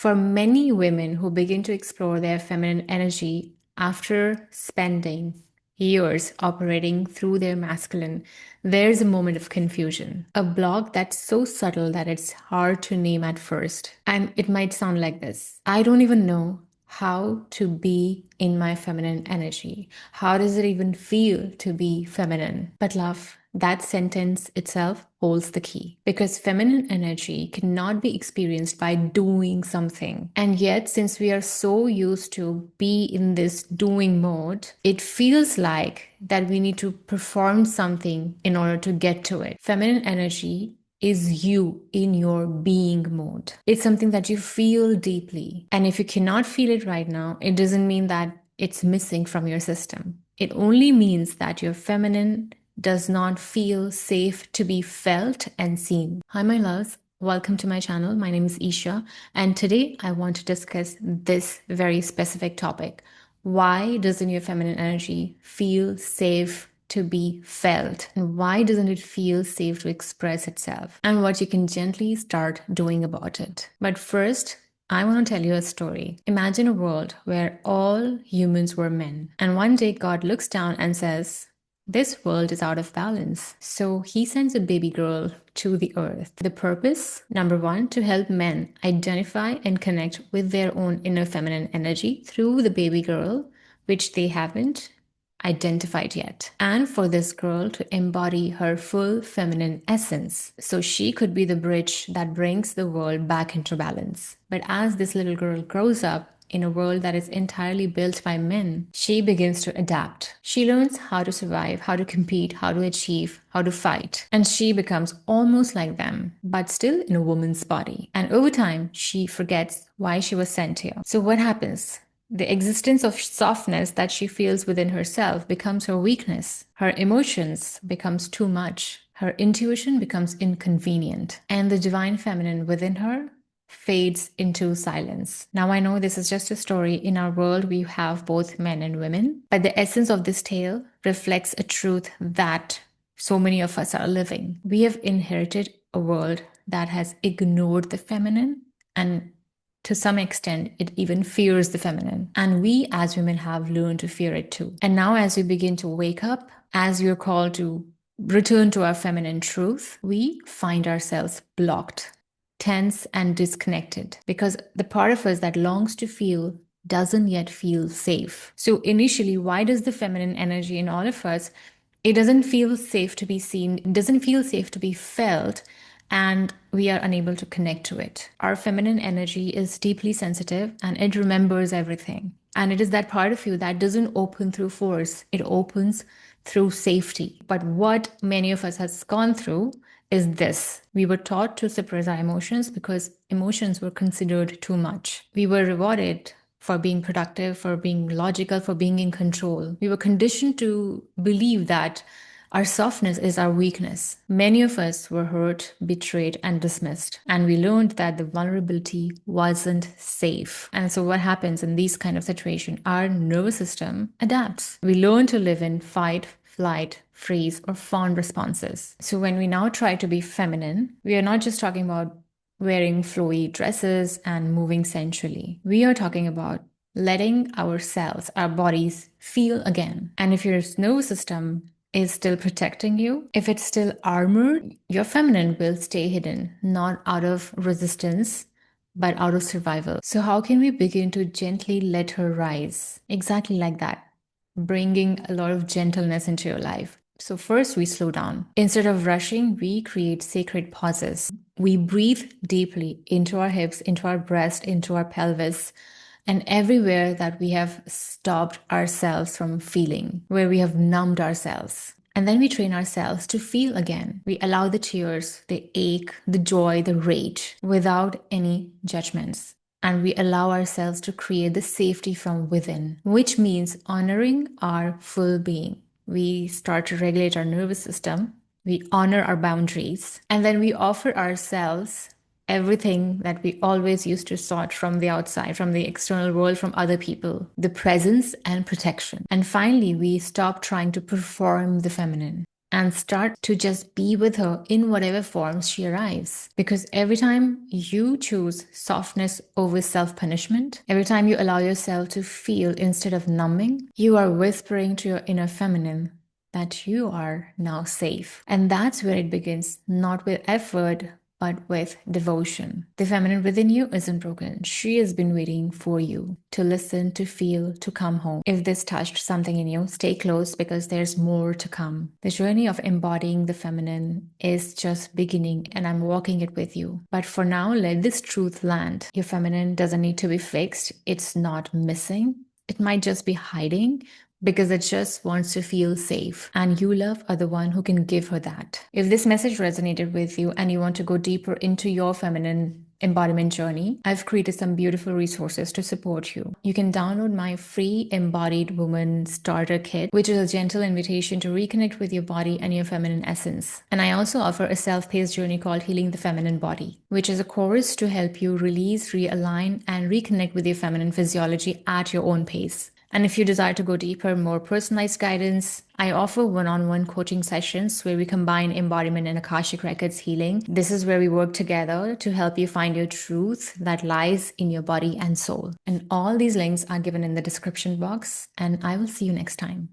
For many women who begin to explore their feminine energy after spending years operating through their masculine, there's a moment of confusion, a block that's so subtle that it's hard to name at first. And it might sound like this: I don't even know how to be in my feminine energy. How does it even feel to be feminine? But love, that sentence itself holds the key, because feminine energy cannot be experienced by doing something. And yet, since we are so used to be in this doing mode, it feels like that we need to perform something in order to get to it. Feminine energy is you in your being mode. It's something that you feel deeply. And if you cannot feel it right now, it doesn't mean that it's missing from your system. It only means that your feminine does not feel safe to be felt and seen. Hi, my loves. Welcome to my channel. My name is Isha, and today I want to discuss this very specific topic. Why doesn't your feminine energy feel safe to be felt? And why doesn't it feel safe to express itself? And what you can gently start doing about it. But first, I want to tell you a story. Imagine a world where all humans were men, and one day God looks down and says, this world is out of balance. So he sends a baby girl to the earth. The purpose, number one, to help men identify and connect with their own inner feminine energy through the baby girl, which they haven't identified yet. And for this girl to embody her full feminine essence, so she could be the bridge that brings the world back into balance. But as this little girl grows up, in a world that is entirely built by men, she begins to adapt. She learns how to survive, how to compete, how to achieve, how to fight. And she becomes almost like them, but still in a woman's body. And over time, she forgets why she was sent here. So what happens? The existence of softness that she feels within herself becomes her weakness. Her emotions becomes too much. Her intuition becomes inconvenient. And the divine feminine within her fades into silence. Now, I know this is just a story. In our world, we have both men and women, but the essence of this tale reflects a truth that so many of us are living. We have inherited a world that has ignored the feminine, and to some extent, it even fears the feminine. And we as women have learned to fear it too. And now, as we begin to wake up, as we are called to return to our feminine truth, we find ourselves blocked, tense, and disconnected, because the part of us that longs to feel doesn't yet feel safe. So initially, why does the feminine energy in all of us, it doesn't feel safe to be seen, it doesn't feel safe to be felt, and we are unable to connect to it? Our feminine energy is deeply sensitive and it remembers everything. And it is that part of you that doesn't open through force, it opens through safety. But what many of us has gone through is this. We were taught to suppress our emotions because emotions were considered too much. We were rewarded for being productive, for being logical, for being in control. We were conditioned to believe that our softness is our weakness. Many of us were hurt, betrayed, and dismissed. And we learned that the vulnerability wasn't safe. And so what happens in these kind of situations? Our nervous system adapts. We learn to live in fight, flight, freeze, or fawn responses. So when we now try to be feminine, we are not just talking about wearing flowy dresses and moving sensually. We are talking about letting ourselves, our bodies, feel again. And if your nervous system is still protecting you, if it's still armored, your feminine will stay hidden, not out of resistance, but out of survival. So how can we begin to gently let her rise? Exactly like that, bringing a lot of gentleness into your life. So first, we slow down. Instead of rushing, we create sacred pauses. We breathe deeply into our hips, into our breast, into our pelvis, and everywhere that we have stopped ourselves from feeling, where we have numbed ourselves. And then we train ourselves to feel again. We allow the tears, the ache, the joy, the rage without any judgments. And we allow ourselves to create the safety from within, which means honoring our full being. We start to regulate our nervous system. We honor our boundaries. And then we offer ourselves everything that we always used to sought from the outside, from the external world, from other people, the presence and protection. And finally, we stop trying to perform the feminine. and start to just be with her in whatever forms she arrives. Because every time you choose softness over self punishment, every time you allow yourself to feel instead of numbing, you are whispering to your inner feminine that you are now safe. And that's where it begins, not with effort, but with devotion. The feminine within you isn't broken. She has been waiting for you to listen, to feel, to come home. If this touched something in you, stay close because there's more to come. The journey of embodying the feminine is just beginning, and I'm walking it with you. But for now, let this truth land. Your feminine doesn't need to be fixed, it's not missing. It might just be hiding, because it just wants to feel safe. And you, love, are the one who can give her that. If this message resonated with you and you want to go deeper into your feminine embodiment journey, I've created some beautiful resources to support you. You can download my free Embodied Woman Starter Kit, which is a gentle invitation to reconnect with your body and your feminine essence. And I also offer a self-paced journey called Healing the Feminine Body, which is a course to help you release, realign, and reconnect with your feminine physiology at your own pace. And if you desire to go deeper, more personalized guidance, I offer one-on-one coaching sessions where we combine embodiment and Akashic Records healing. This is where we work together to help you find your truth that lies in your body and soul. And all these links are given in the description box, and I will see you next time.